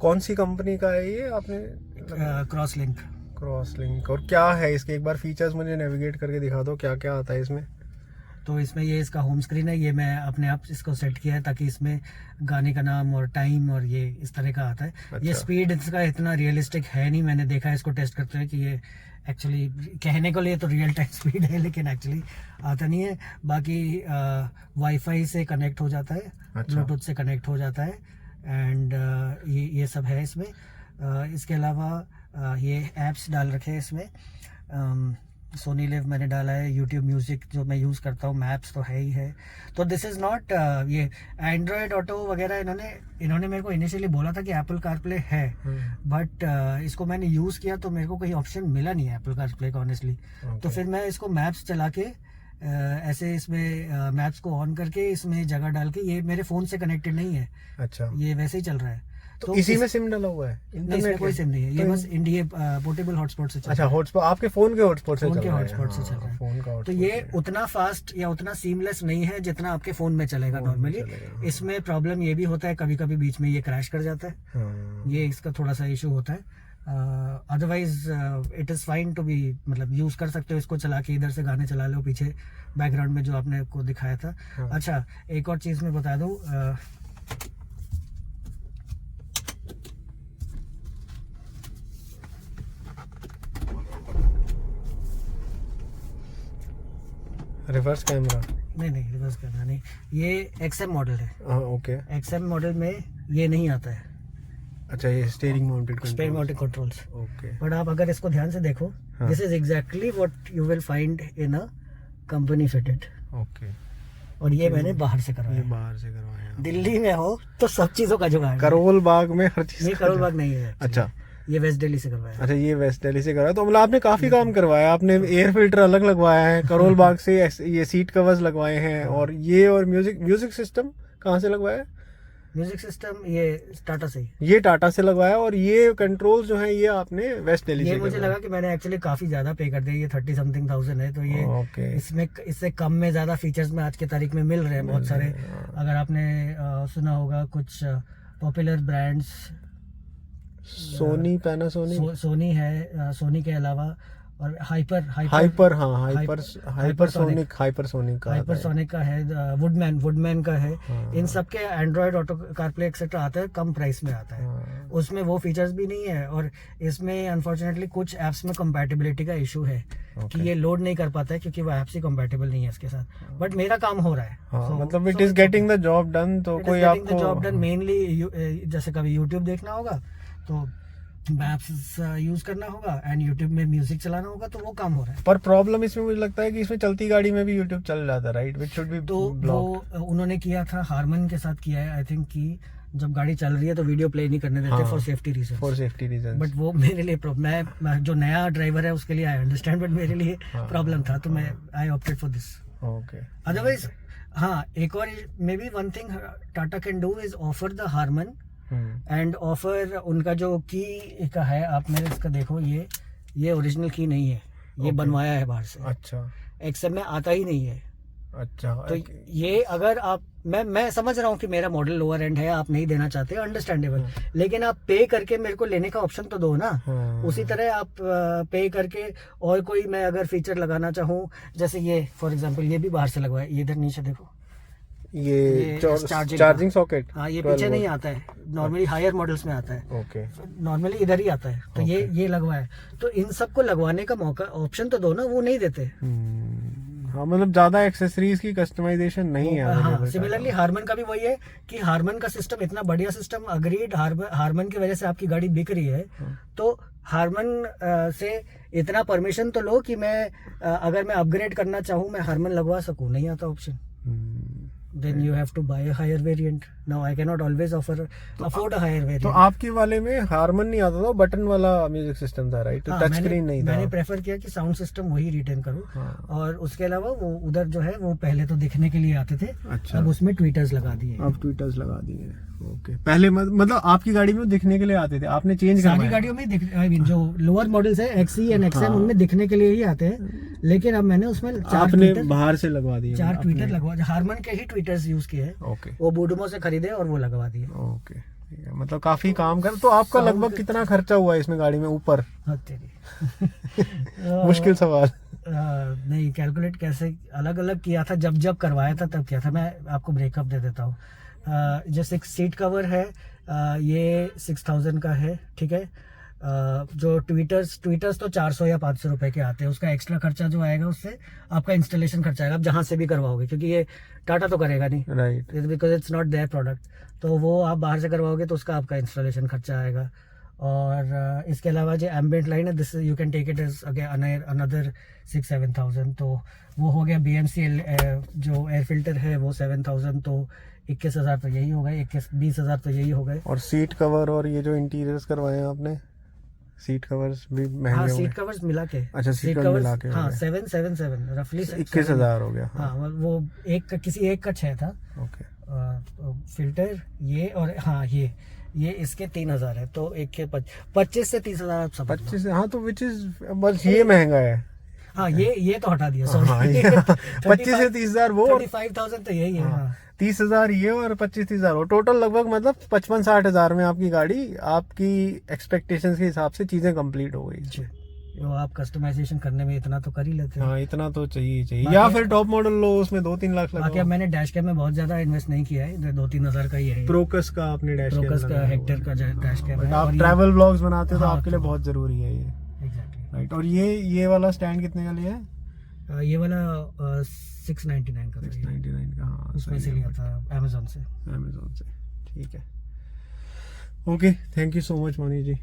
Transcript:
कौन सी कंपनी का है ये आपने? क्रॉसलिंक। क्रॉसलिंक। और क्या है इसके, एक बार फीचर्स मुझे नेविगेट करके दिखा दो, क्या क्या आता है इसमें? तो इसमें ये इसका होम स्क्रीन है, ये मैं अपने आप इसको सेट किया है ताकि इसमें गाने का नाम और टाइम और ये इस तरह का आता है। अच्छा। ये स्पीड इसका इतना रियलिस्टिक है नहीं, मैंने देखा है इसको टेस्ट करते हुए कि ये एक्चुअली कहने को लिए तो रियल टाइम स्पीड है लेकिन एक्चुअली आता नहीं है। बाकी वाईफाई से कनेक्ट हो जाता है, अच्छा। ब्लूटूथ से कनेक्ट हो जाता है एंड ये सब है इसमें। इसके अलावा ये ऐप्स डाल रखे हैं इसमें। सोनी लिव मैंने डाला है, यूट्यूब म्यूजिक जो मैं यूज़ करता हूँ, मैप्स तो है ही है। तो दिस इज़ नॉट ये एंड्रॉयड ऑटो वगैरह इन्होंने मेरे को इनिशियली बोला था कि एप्पल कारप्ले है, बट इसको मैंने यूज़ किया तो मेरे को कोई ऑप्शन मिला नहीं है एप्पल कारप्ले का ऑनेस्टली। तो फिर मैं इसको मैप्स चला के ऐसे इसमें मैप्स को ऑन करके इसमें जगह डाल के, ये मेरे फ़ोन से कनेक्टेड नहीं है। अच्छा। ये वैसे ही चल रहा है। तो इसी में सिम डाला हुआ है? नहीं, इसमें कोई सिम नहीं है, ये बस इंडिया पोर्टेबल हॉटस्पॉट से चल रहा है। अच्छा, हॉटस्पॉट आपके फोन के हॉटस्पॉट से चल रहा है? हॉटस्पॉट से चल रहा है। फोन का तो ये उतना फास्ट या उतना सीमलेस नहीं है जितना आपके फोन में चलेगा नॉर्मली। इसमें प्रॉब्लम ये भी होता है कभी कभी बीच में ये क्रैश कर जाता है, ये इसका थोड़ा सा इशू होता है। Otherwise it is fine to be, मतलब यूज़ कर सकते हो इसको, चला के इधर से गाने चला लो पीछे बैकग्राउंड में जो आपने को दिखाया था। अच्छा, एक और चीज़ मैं बता दूँ, रिवर्स कैमरा? नहीं रिवर्स कैमरा नहीं, ये XM मॉडल है। ओके। XM मॉडल में ये नहीं आता है। अच्छा, ये steering mounted controls. Okay. But आप अगर इसको ध्यान से देखो, this is exactly what you will find in a company fitted. Okay. और ये मैंने बाहर से करवाया। ये बाहर से करवाया? दिल्ली में हो तो सब चीजों का जुगाड़। करोल बाग में हर चीज? नहीं, करोल बाग नहीं है। अच्छा, ये वेस्ट दिल्ली से करवाया। अच्छा, ये वेस्ट दिल्ली से करवाया। तो मतलब आपने काफी काम करवाया, आपने एयर फिल्टर अलग लगवाया है, करोल बाग से ये सीट कवर्स लगवाए हैं, और म्यूजिक सिस्टम कहाँ से लगवाया? म्यूजिक सिस्टम ये टाटा से, ये टाटा से लगवाया। और ये कंट्रोल जो है ये आपने वेस्ट दिल्ली से? मुझे लगा कि मैंने एक्चुअली काफी ज्यादा पे कर दिया, ये 30-something thousand है, तो ये इसमें इससे कम में ज्यादा फीचर्स में आज के तारीख में मिल रहे हैं बहुत सारे। अगर आपने सुना होगा कुछ popular brands, Sony, Panasonic, Sony है, सोनी के अलावा और हाइपरसोनिक का है, वुडमैन का है। इन सब के एंड्रॉयड ऑटो कारप्ले एक्सेट्रा आता है, कम प्राइस में आता है। उसमें वो फीचर्स भी नहीं है, और इसमें अनफॉर्चुनेटली कुछ ऐप्स में कंपैटिबिलिटी का इशू है कि ये लोड नहीं कर पाता है क्योंकि वो ऐप्स ही कंपैटिबल नहीं है इसके साथ। बट मेरा काम हो रहा है, मतलब it is getting the job done. तो कोई आपको जॉब डन मेनली, जैसे कभी यूट्यूब देखना होगा तो मैप्स यूज करना होगा एंड यूट्यूब में म्यूजिक चलाना होगा, तो वो काम हो रहा है। पर प्रॉब्लम इसमें मुझे लगता है कि इसमें चलती गाड़ी में भी यूट्यूब चल जाता है, राइट? विच शुड बी तो वो उन्होंने किया था, हारमन के साथ किया है आई थिंक, कि जब गाड़ी चल रही है तो वीडियो प्ले नहीं करने देते फॉर सेफ्टी रीजन। बट वो मेरे लिए मैं जो नया ड्राइवर है उसके लिए आई अंडरस्टैंड, बट मेरे लिए प्रॉब्लम था, तो मैं I opted for this. Okay. Otherwise हाँ, एक और may be one thing Tata can do is offer the Harman and offer उनका जो की का है, आप मेरे इसका देखो, ये ओरिजिनल की नहीं है, ये बनवाया है बाहर से। अच्छा। XM में आता ही नहीं है। अच्छा। तो ये अगर आप, मैं समझ रहा हूँ कि मेरा मॉडल लोअर एंड है, आप नहीं देना चाहते, अंडरस्टैंडेबल, लेकिन आप पे करके मेरे को लेने का ऑप्शन तो दो ना। उसी तरह आप पे करके और कोई मैं अगर फीचर लगाना चाहूँ, जैसे ये फॉर एग्जांपल, ये भी बाहर से लगवाया, ये इधर नीचे देखो, ये चार्जिंग सॉकेट। हाँ, ये पीछे नहीं आता है, नॉर्मली हायर मॉडल्स में आता है। ओके। नॉर्मली इधर ही आता है, तो ये लगवाया। तो इन सबको लगवाने का मौका, ऑप्शन तो दो ना, वो नहीं देते। हाँ, मतलब ज्यादा एक्सेसरीज की कस्टमाइजेशन नहीं है। हाँ, सिमिलरली हारमन का भी वही है कि हारमन का सिस्टम इतना बढ़िया सिस्टम, अग्रीड, हारमन की वजह से आपकी गाड़ी बिक रही है, तो हारमन से इतना परमिशन तो लो कि मैं अगर मैं अपग्रेड करना चाहूँ, मैं हारमन लगवा सकूँ, नहीं आता option. Then you have to buy a higher variant. Now I cannot always afford a higher variant. तो आपके वाले में हारमन नहीं आता था, बटन वाला म्यूजिक सिस्टम था, राइट? टच स्क्रीन नहीं था। मैंने प्रेफर किया कि साउंड सिस्टम वही रिटेन करूं। और उसके अलावा वो उधर जो है वो पहले तो दिखने के लिए आते थे। अच्छा। अब उसमें ट्वीटर्स लगा दिए। अब ट्वीटर्स लगा दिए। ओके। पहले मतलब आपकी गाड़ी में दिखने के लिए आते थे, आपने चेंज करवाया? सारी गाड़ियों में जो लोअर मॉडल्स है, XE एंड XM, उनमें दिखने के लिए ही आते हैं, लेकिन अब मैंने उसमें आपने बाहर से लगवा दिए? 4 ट्वीटर लगवा, हारमन के ही ट्वीटर्स यूज किए हैं। ओके। वो बूडमो से खरीदे और वो लगवा दिए। ओके, ठीक है, मतलब काफी काम कर। तो आपका लगभग कितना खर्चा हुआ इसमें गाड़ी में ऊपर? हाँ तेरी मुश्किल सवाल। नहीं, कैलकुलेट कैसे अलग अलग किया था, जब करवाया था तब किया था। मैं आपको ब्रेकअप दे देता हूँ। जो 6 सीट कवर है ये 6000 का है, ठीक है। जो ट्विटर्स तो 400 या 500 रुपए के आते हैं। उसका एक्स्ट्रा खर्चा जो आएगा उससे आपका इंस्टॉलेशन खर्चा आएगा, आप जहाँ से भी करवाओगे, क्योंकि ये टाटा तो करेगा नहीं, right. Because it's not their product. तो वो आप बाहर से करवाओगे तो उसका आपका इंस्टॉलेशन खर्चा आएगा। और इसके अलावा जो एम्बिएंट लाइन है, this you can take it as again another 6-7,000। तो वो हो गया। BMC जो एयर फिल्टर है वो 7,000, तो 21,000 तो यही हो गए, 20,000 तो यही हो गए। और सीट कवर और ये जो इंटीरियर्स करवाए हैं आपने, सीट कवर्स भी महंगे हाँ, हो गए? सीट कवर्स मिला के। अच्छा, सीट कवर मिला के हाँ 777 रफली 21,000 हो गया। हाँ, वो किसी एक का 6 था। ओके। फिल्टर ये, और हाँ ये इसके 3,000 है, तो एक के 25 से 30,000 आप समझ लो। 25। हाँ, तो विच इज बस ये महंगा है। हाँ, ये तो हटा दिया, हाँ, सॉरी। 25 से 30,000 वो, 35,000 तो यही है। हाँ, हाँ। 30,000 ये और 25-30,000 वो, टोटल लगभग मतलब 55-60,000 में आपकी गाड़ी आपकी एक्सपेक्टेशंस के हिसाब से चीजें कंप्लीट हो गई। जो आप कस्टमाइजेशन करने में इतना तो कर ही लेते हैं। हाँ, इतना तो चाहिए या फिर टॉप मॉडल लो, उसमें 2-3 लाख बाकी अब लगा। मैंने डैश कैम में बहुत ज्यादा इन्वेस्ट नहीं किया है, 2-3 हजार का ही है। प्रोकस का आपने डैश प्रोकस का हेक्टर का डैश कैम है। आप और ट्रैवल ब्लॉग्स बनाते हो तो हाँ, आपके लिए तो- बहुत जरूरी है ये। एग्जैक्टली। राइट। और ये वाला स्टैंड कितने का लिया है? ये वाला 699 का था ये। 699 का। हाँ, उसमें से सही लिया है, था अमेजोन से। अमेजोन से। ठीक है, okay, thank you so much Mani ji.